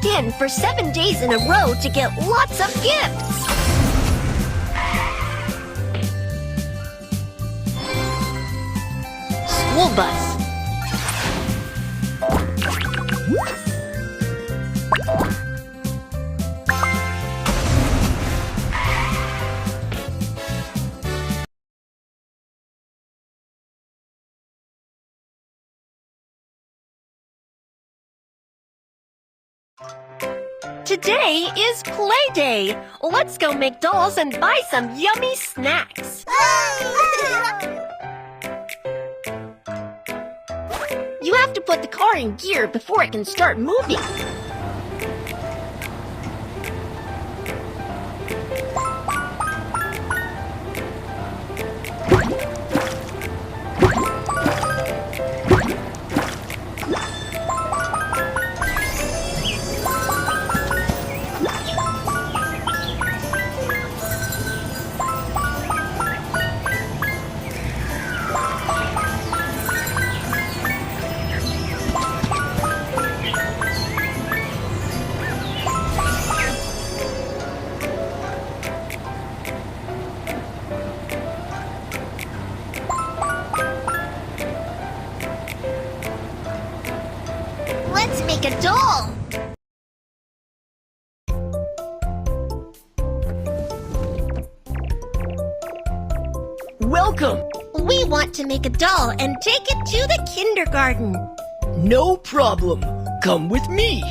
locked in for 7 days in a row to get lots of gifts. School bus. Today is play day. Let's go make dolls and buy some yummy snacks. You have to put the car in gear before it can start moving. Let's make a doll. Welcome. We want to make a doll and take it to the kindergarten. No problem. Come with me.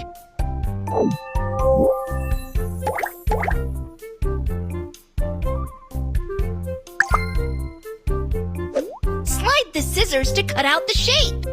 Slide the scissors to cut out the shape.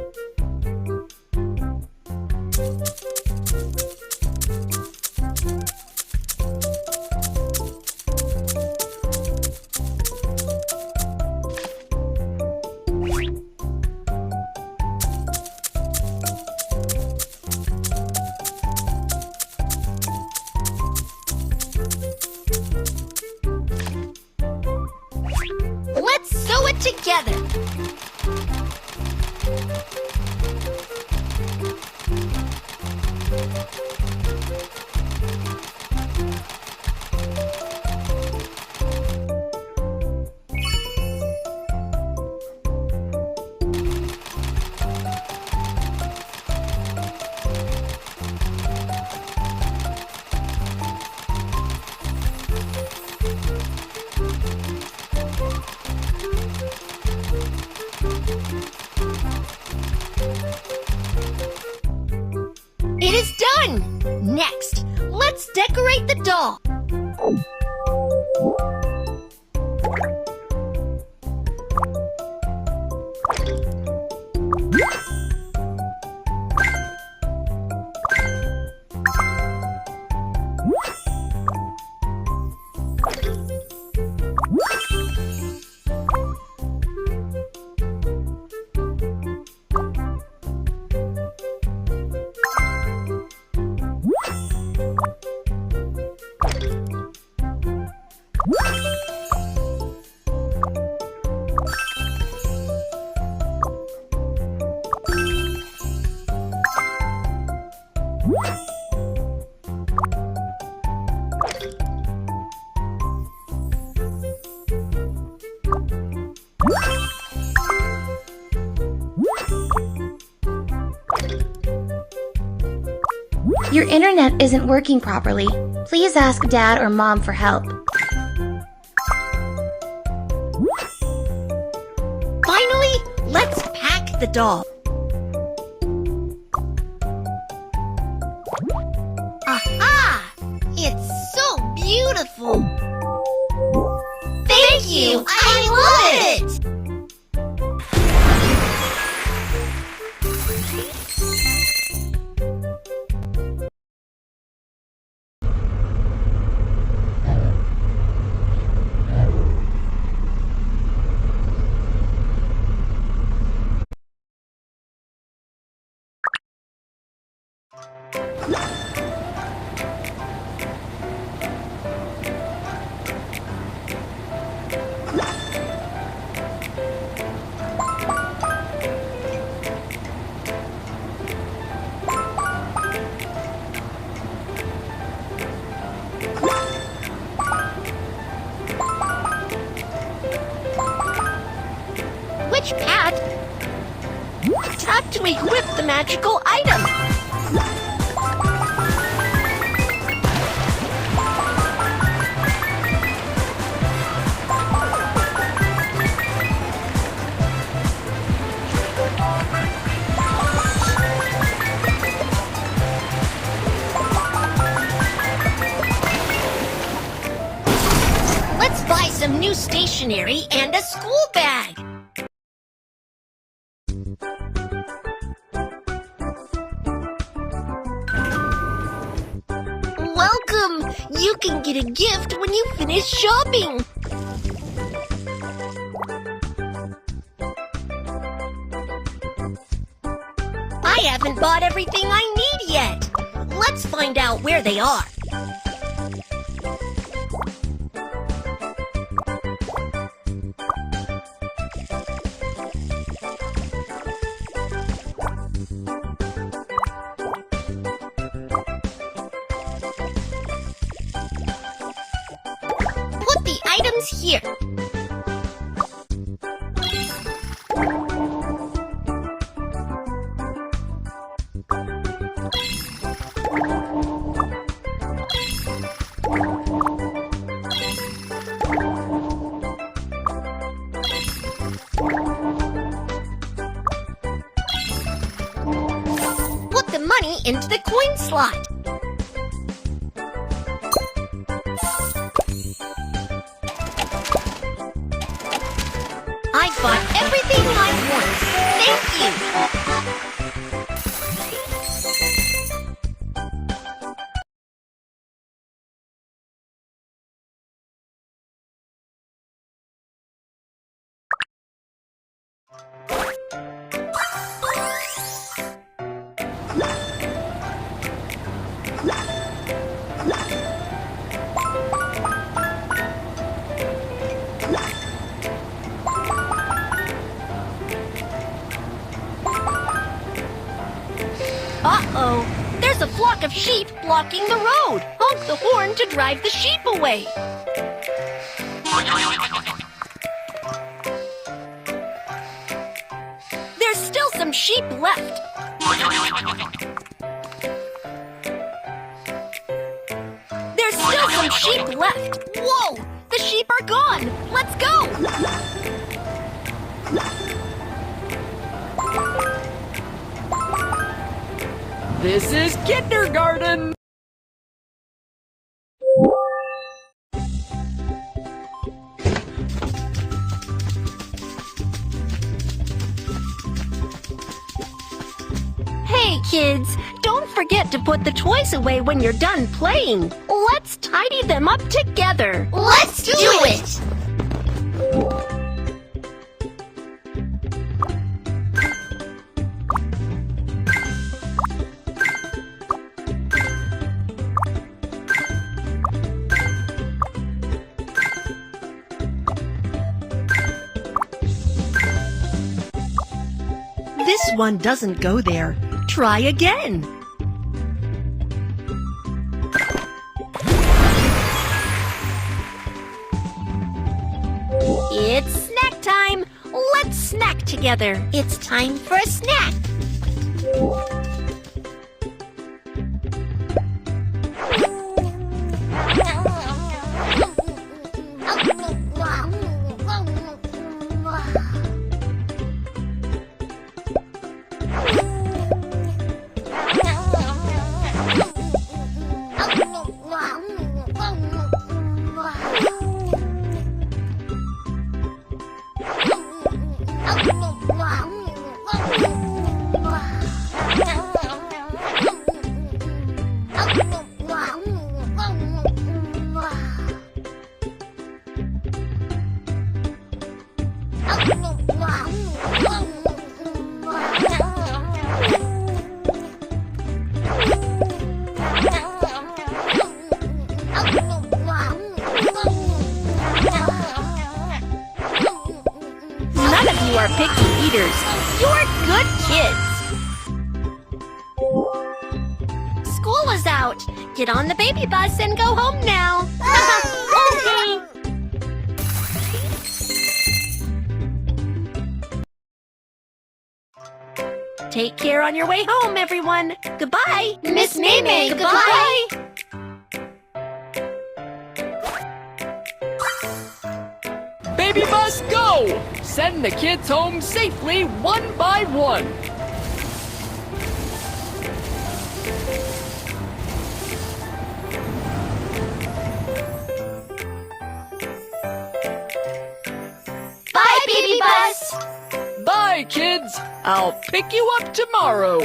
Let's sew it together. It is done! Next, let's decorate the doll. Your internet isn't working properly. Please ask Dad or Mom for help. Finally, let's pack the doll. Aha! It's so beautiful. Thank you! I love it! Tap to equip the magical item. Let's buy some new stationery and a school bag. Welcome! You can get a gift when you finish shopping. I haven't bought everything I need yet. Let's find out where they are. Put the items here. Put the money into the coin slot. I bought everything I want. Thank you. Uh-oh, there's a flock of sheep blocking the road. Honk the horn to drive the sheep away. There's still some sheep left. There's still some sheep left. Whoa, the sheep are gone. Let's go. This is kindergarten. Hey, kids, don't forget to put the toys away when you're done playing. Let's tidy them up together. Let's do it! This one doesn't go there. Try again. It's snack time. Let's snack together. It's time for a snack. None of you are picky eaters. You're good kids. School is out. Get on the baby bus and go home now. Okay. Take care on your way home, everyone. Goodbye. Miss Maymay, Goodbye. Baby bus, go! Send the kids home safely one by one. Bye, baby bus. Bye, kids. I'll pick you up tomorrow.